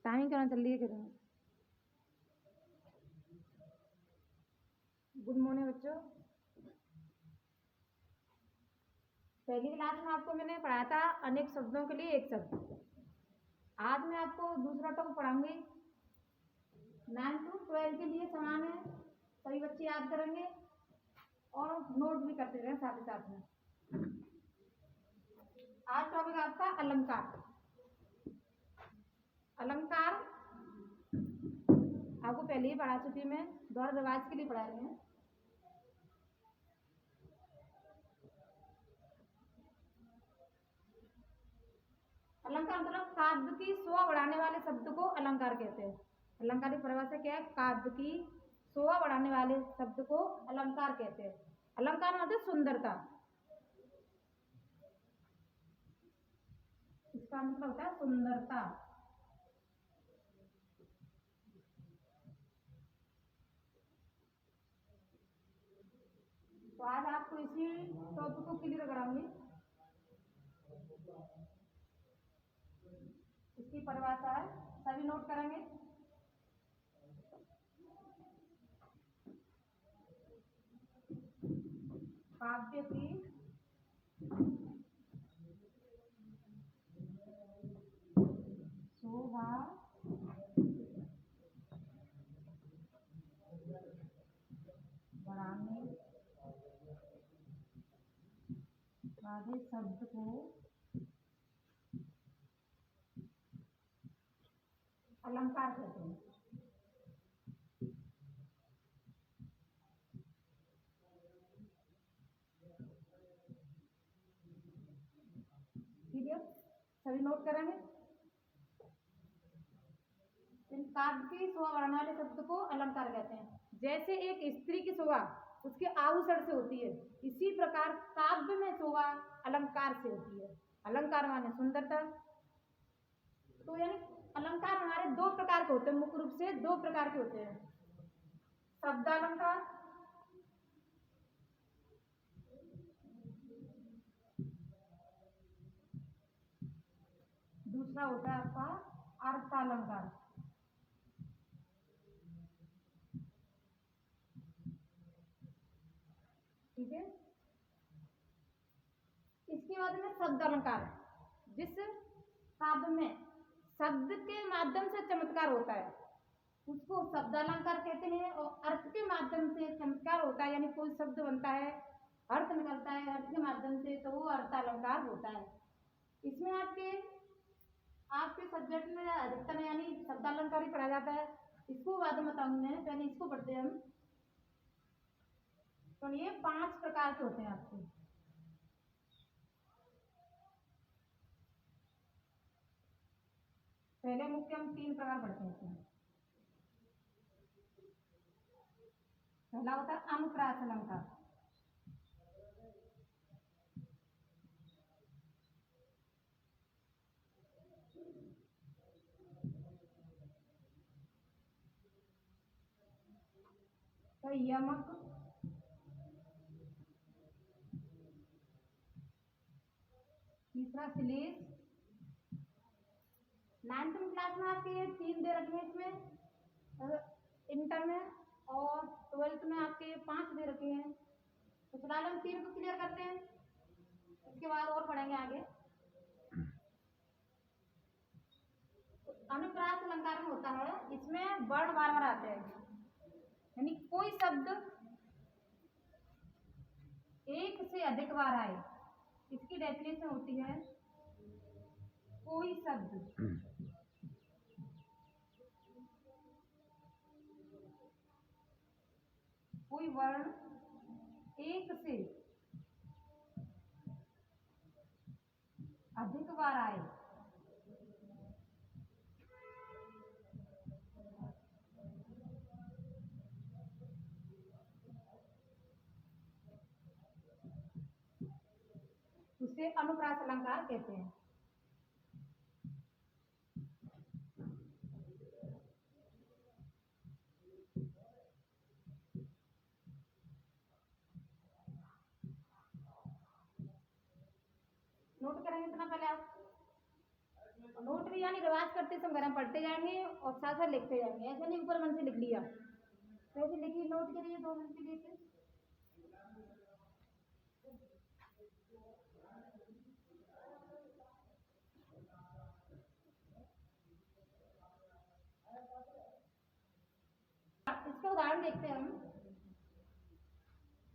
Time करना चल रही है कितना। गुड मॉर्निंग बच्चों। पहली क्लास में आपको मैंने पढ़ाया था अनेक शब्दों के लिए एक शब्द। आज मैं आपको दूसरा टॉपिक पढ़ाऊंगी। 9 to 12 के लिए समान है, सभी बच्चे याद करेंगे और नोट भी करते रहें साथ ही साथ में। आज टॉपिक आपका अलंकार। अलंकार आपको पहले ही पढ़ा चुकी मैं, दोबारा रिवाज के लिए पढ़ा रहे हैं। अलंकार मतलब काव्य की शोभा बढ़ाने वाले शब्द को अलंकार कहते हैं। अलंकार की परिभाषा क्या है? काव्य की शोभा बढ़ाने वाले शब्द को अलंकार कहते हैं। अलंकार मतलब सुंदरता, इसका मतलब होता है सुंदरता। तो आज आपको इसी टॉपिक को क्लियर कराऊंगी। इसकी परिभाषा है, सभी नोट करेंगे। काव्य की शोभा बढ़ाने वाले शब्द को अलंकार कहते हैं। ठीक है, सभी नोट करेंगे। काव्य की शोभा बढ़ाने वाले शब्द को अलंकार कहते हैं। जैसे एक स्त्री की शोभा उसके आभूषण से होती है, इसी प्रकार काव्य में शोभा अलंकार से होती है। अलंकार माने सुंदरता। तो यानी अलंकार हमारे दो प्रकार के होते हैं, मुख्य रूप से दो प्रकार के होते हैं। शब्दालंकार, दूसरा होता है आपका अर्थालंकार। ठीक है, इसके बाद में शब्द अलंकार, जिस काव्य में शब्द के माध्यम से चमत्कार होता है उसको शब्द अलंकार कहते हैं। और अर्थ के माध्यम से चमत्कार होता है, यानी कोई शब्द बनता है, अर्थ निकलता है अर्थ के माध्यम से, तो वो अर्थ अलंकार होता है। इसमें आपके सब्जेक्ट में अधिकतर यानी शब्द अलंकार ही पढ़ा जाता है। इसको बाद में बताऊंगी मैं, पहले इसको पढ़ते हैं हम। तो ये 5 प्रकार के होते हैं आपके। पहले मुख्य हम 3 प्रकार पढ़ते हैं। पहला होता है अनुप्रास अलंकार। तो यमक, तीसरा श्लेष। 9th क्लास में आपके ये 3 दे रखे हैं इसमें, इंटर में, और 12th में आपके 5 दे रखे हैं। तो फिलहाल हम 3 को क्लियर करते हैं, इसके बाद और पढ़ेंगे आगे। अनुप्रास अलंकार में होता है, इसमें वर्ण बार बार आते हैं, यानी कोई शब्द एक से अधिक बार आए। इसकी डेफिनेशन होती है, कोई शब्द कोई वर्ण एक से अधिक बार आए उसे अनुप्रास अलंकार कहते हैं। नोट करेंगे इतना पहले आप, नोट भी रीति यानी रिवाज करते समय हम पढ़ते जाएंगे और साथ साथ लिखते जाएंगे, ऐसा नहीं ऊपर मन से लिख लिया। तो ऐसे लिखिए, नोट करिए 2 मिनट के लिए। इसका उदाहरण देखते हैं हम,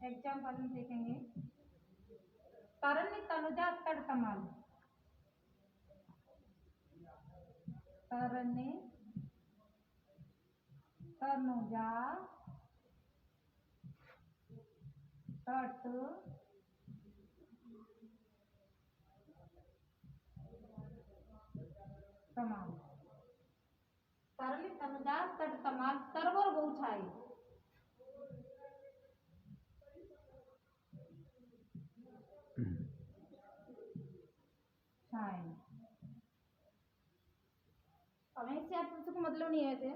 एग्जाम्पल में देखेंगे। तरन तनुजा तड़ तमाल, तरने तनुजा तट तमाल, तरन तनुजा तट तमाल, तरवर बहु छाई। हमें इससे आप को मतलब नहीं है ऐसे,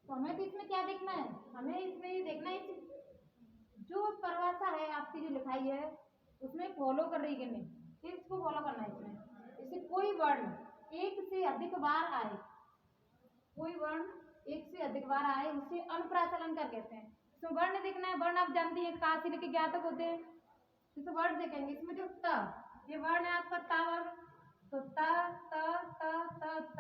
तो हमें तो इसमें क्या देखना है, हमें इसमें ये देखना है जो परिभाषा है आपकी जो लिखाई है उसमें फॉलो कर रही है कि नहीं, फिर इसको फॉलो करना है। इसमें जैसे कोई वर्ण एक से अधिक बार आए, कोई वर्ण एक से अधिक बार आए उसे अनुप्रासालंकार कहते हैं। तो वर्ण देखना है, वर्ण आप जानती है का से लेके क्या तक होते हैं, तो वर्ण देखेंगे। इसमें जो त, ये वर्ण है आपका ता वर्ण, तो त त त त त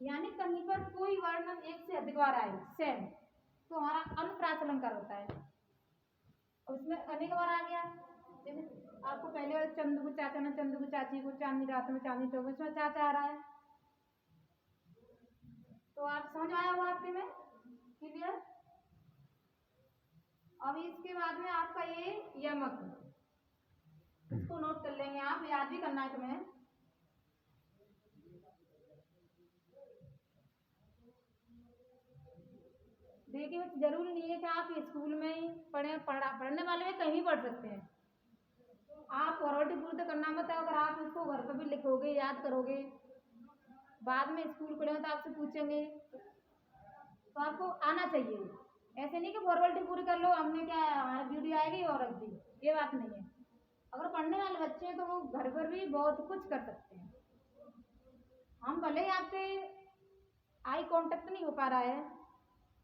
यानी कहीं पर कोई वर्ण एक से अधिक बार आए सेम, तो हमारा अनुप्रासालंकार होता है। और उसमें अनेक बार आ गया, जैसे आपको पहले चंदू को चाचा ने चंदू को चाची को, चांदनी रात में चांदनी चौक में, इसमें चाचा आ रहा है, तो आप समझ आया होगा आपके में क्लियर। अब इसके बाद में आपका ये यमक, इसको नोट कर लेंगे, आप याद भी करना है तुम्हें। देखिए जरूरी नहीं है कि आप स्कूल में ही पढ़ने वाले में कहीं पढ़ सकते हैं, आप फॉर्मेलिटी पूरी करना मत है। अगर आप इसको घर पर भी लिखोगे, याद करोगे, बाद में स्कूल खुले तो आपसे पूछेंगे, तो आपको आना चाहिए। ऐसे नहीं कि फॉर्मेलिटी पूरी कर लो, हमने क्या हमारी ड्यूटी आएगी और रख दी, ये बात नहीं है। अगर पढ़ने वाले बच्चे हैं तो वो घर पर भी बहुत कुछ कर सकते हैं। हम भले ही आपसे आई कांटेक्ट नहीं हो पा रहा है,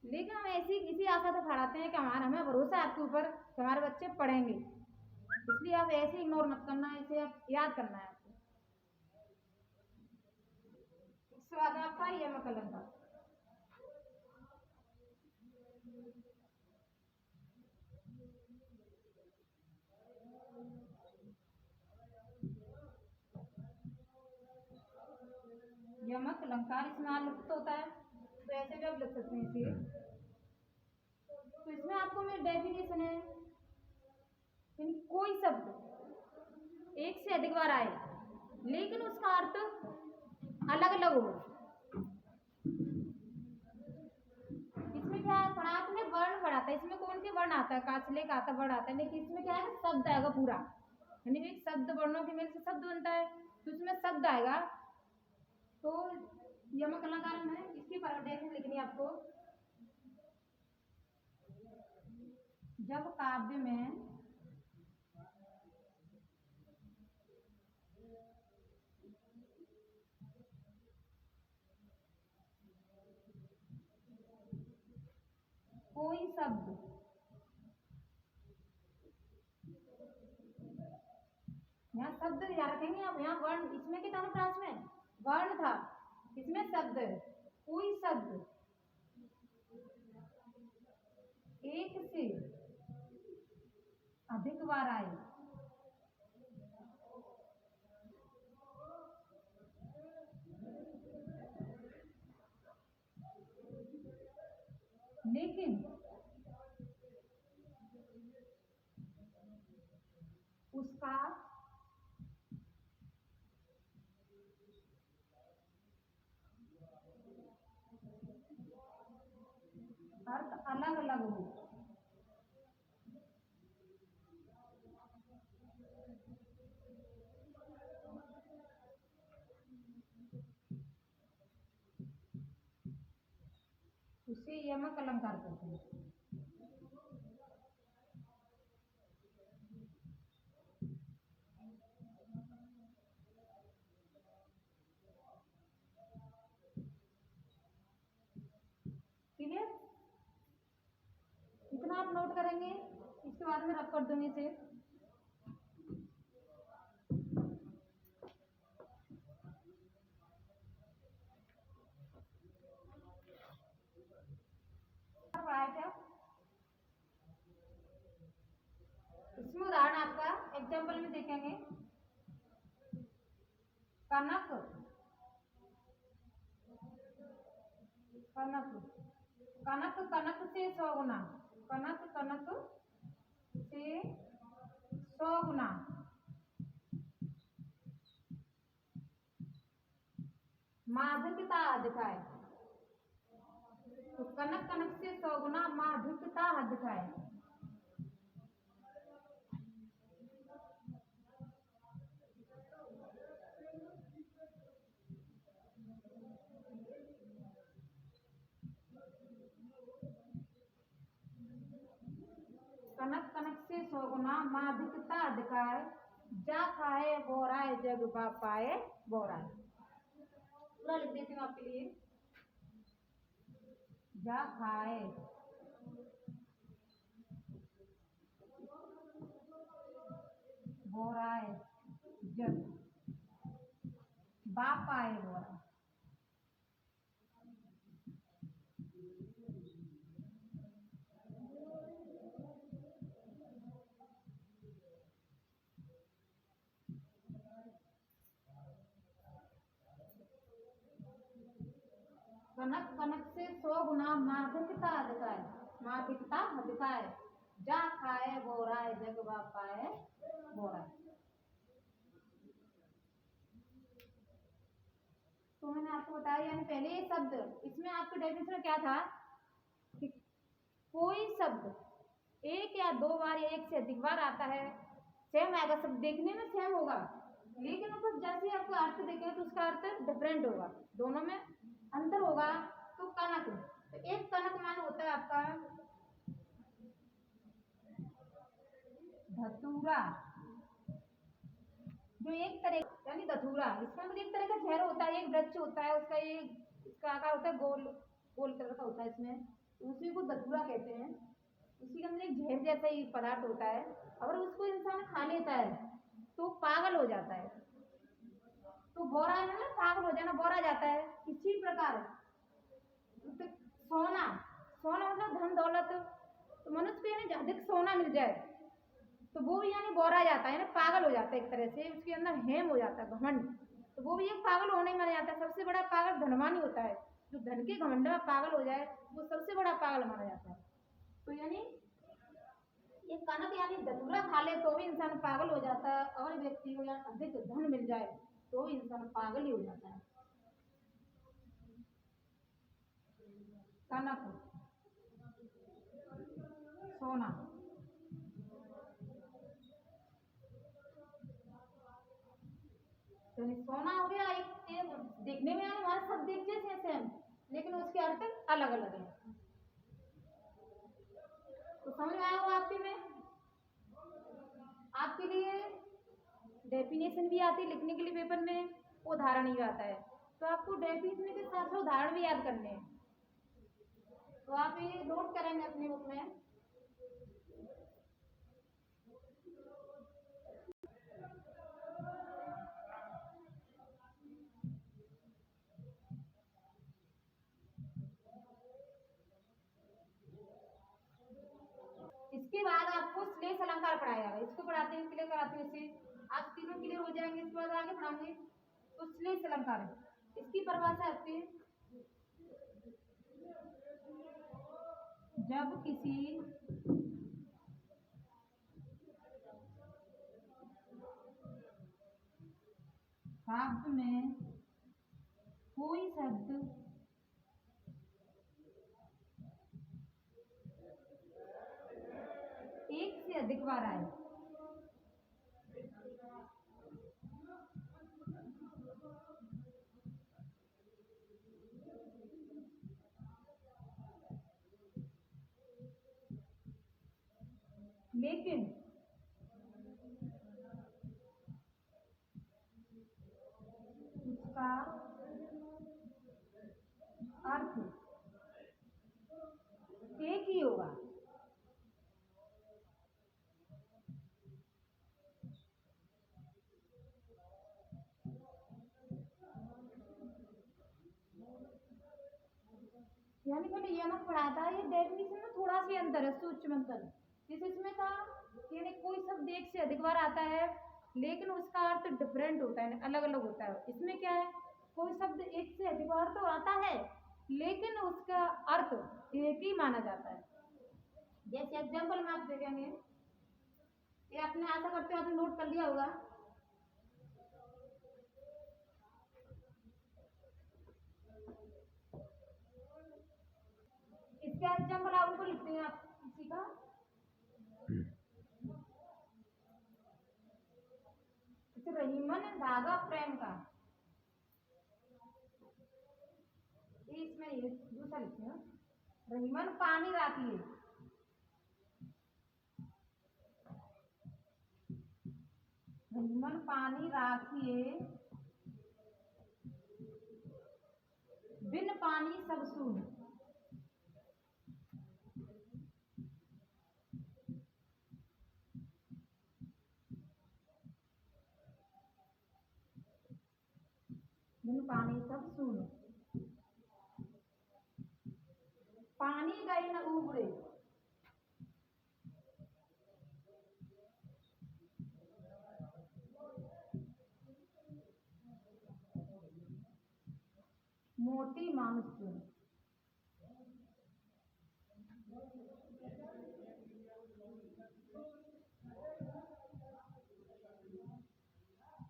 लेकिन हम ऐसी इसी आशा से पढ़ाते हैं कि हमें भरोसा है आपके ऊपर कि हमारे बच्चे पढ़ेंगे, इसलिए आप ऐसे इग्नोर मत करना, इसे आप याद करना है आपको। इसके बाद आपका यमक अलंकार, यमक अलंकार इसमें लुप्त होता है, तो ऐसे भी आप लिख सकते हैं इसे। तो इसमें आपको मेरी डेफिनेशन है, कोई शब्द एक से अधिक बार आए लेकिन उसका अर्थ अलग अलग हो। इसमें क्या पढ़ा आपने, वर्ण पढ़ाता है, इसमें कौन से वर्ण आता है, काचले का आता वर्ण आता है, लेकिन इसमें क्या है शब्द आएगा पूरा, यानी एक शब्द वर्णों के मेल से शब्द बनता है, तो इसमें शब्द आएगा। तो यमक अलंकार में इसकी डेफिनेशन लिखनी है आपको। जब काव्य में कोई शब्द यहाँ शब्द याद रखेंगे आप, यहाँ वर्ण, इसमें कितना क्लास में वर्ण था, इसमें शब्द, कोई शब्द एक से अधिक बार आए लेकिन उसका अर्थ अलग अलग हो। उसे यमक अलंकार कहते हैं। बाद में रब कर दूंगी इसे। पढ़ाए थे इसमें उदाहरण आपका एग्जाम्पल में देखेंगे। कनक कनक कनक कनक से 100 गुना, कनक कनक से 100 गुना माधुर्यता अधिक है। तो कनक कनक से 100 गुना माधुर्यता अधिक है। कनक कनक से 100 गुना माधुर्यता अधिक है। जा खाए बोराए जग पाए बोराए। पूरा लिख देती हूँ आपके लिए। जा खाए बोराए जग पाए बोराए। कनक कनक से 100 गुना माधुर्यता अधिक है। माधुर्यता अधिक है। जा खाए बोराए जग पाए बोराए। तो मैंने आपको बताया, यानी पहले ये शब्द, इसमें आपके डेफिनेशन क्या था कि कोई शब्द एक या दो बार या एक से अधिक बार आता है, सेम आएगा, सब देखने में सेम होगा, लेकिन उसको जैसे आपको अर्थ देखेंगे तो उसका अर्थ डिफरेंट होगा, दोनों में अंतर होगा। तो कनक, तो एक कनक मान होता है आपका धतूरा, जो एक तरह यानी धतूरा, इसका मतलब एक तरह का झेर होता है, एक वृक्ष होता है, उसका एक इसका आकार होता है गोल गोल कलर का होता है, इसमें उसी को धतूरा कहते हैं। उसी के अंदर एक झेर जैसा ही पदार्थ होता है। अगर उसको इंसान खा लेता है तो पागल हो जाता है। तो बोरा है ना, पागल हो जाना, बोरा जाता है। इसी प्रकार सोना, सोना मतलब धन दौलत, तो मनुष्य को यानी अधिक सोना मिल जाए तो वो भी यानी बोरा जाता है, पागल हो जाता है, एक तरह से उसके अंदर हेम हो जाता है, घमंड, तो वो भी एक पागल होने में माना जाता है। सबसे बड़ा पागल धनवान ही होता है, जो धन के घमंड में पागल हो जाए वो सबसे बड़ा पागल माना जाता है। तो यानी ये कनक यानी धतूरा खा ले तो भी इंसान पागल हो जाता है, और व्यक्ति को यानी अधिक धन मिल जाए तो भी इंसान पागल ही हो जाता है। कनक सोना, तो सोना हो गया एक, देखने में हमारे सब देख जैसे सेम, लेकिन उसके अर्थ अलग अलग है। तो समझ में आया होगा आपके में। आपके लिए डेफिनेशन भी आती है लिखने के लिए पेपर में, उदाहरण भी आता है, तो आपको डेफिनेशन के साथ साथ उदाहरण भी याद करने हैं। तो आप ये नोट करेंगे अपनी बुक में। इसके बाद आपको श्लेष अलंकार पढ़ाया जाएगा, इसको पढ़ाते हैं क्लियर कराते हैं, इसे आप तीनों क्लियर हो जाएंगे। इसके बाद आगे पढ़ाएंगे तो श्लेष अलंकार, इसकी परिभाषा आपकी, जब किसी काव्य में कोई शब्द एक से अधिक बार आए, लेकिन उसका अर्थ एक ही होगा, यानी मैंने यमक पढ़ा था, ये डेफिनेशन में थोड़ा सी अंतर है, सूक्ष्म अंतर। जैसे इसमें था यानी कोई शब्द एक से अधिक बार आता है लेकिन उसका अर्थ डिफरेंट होता है, अलग अलग होता है। इसमें क्या है, कोई शब्द एक से अधिक बार तो आता है लेकिन उसका अर्थ एक ही माना जाता है। जैसे एग्जाम्पल में आप देखेंगे, ये आपने आशा करते हो आपने नोट कर लिया होगा। इसका एग्जाम्पल आप उनको लिखते हैं आप किसी का, रहीमन धागा प्रेम का, इसमें ये दूसरा लिखते हैं, रहीमन पानी राखिए, रहीमन पानी राखिए, बिन पानी सब सून। बिन पानी सब सून, पानी गई न उबरे, मोती मानुष चून।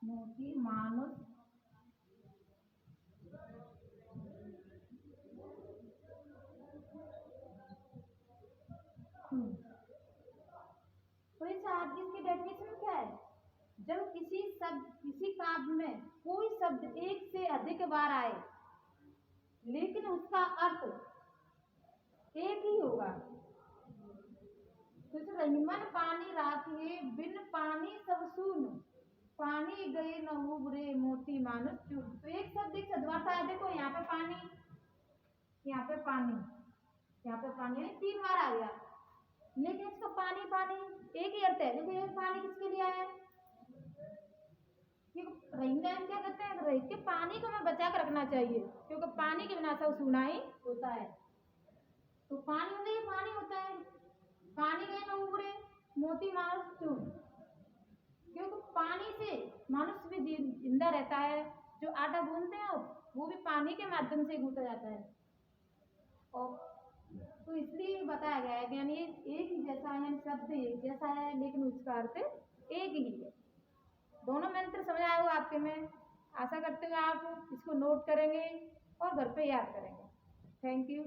मोती मानुष तो इस शब्द की डेफिनेशन क्या है, जब किसी शब्द किसी काव्य में कोई शब्द एक से अधिक बार आए लेकिन उसका अर्थ एक ही होगा। तो रहीमन पानी राखिए, बिन पानी सब सून, पानी गए न उबरे, मोती मानुष चून। तो एक शब्द एक सदवार्थ है, देखो यहाँ पे पानी, यहाँ पे पानी, यहाँ पे पानी, यानी 3 बार आ गया लेकिन इसका पानी पानी एक ही अर्थ है। देखो ये पानी किसके लिए आया है, रहेंगे हम क्या कहते हैं, रह के पानी को हमें बचा कर रखना चाहिए क्योंकि पानी के बिना सब सूना ही होता है। तो पानी हो गई, पानी होता है, पानी गए न उबरे, मोती मानुष चून, क्योंकि पानी से मनुष्य भी जिंदा रहता है। जो आटा गूंथते हैं वो भी पानी के माध्यम से गूंथा जाता है। और तो इसलिए बताया गया है, यानी एक ही जैसा है, यानी शब्द एक जैसा है लेकिन उसका अर्थ एक ही है। दोनों मंत्र समझ आया होगा आपके में, आशा करते हुए आप इसको नोट करेंगे और घर पे याद करेंगे। Thank you.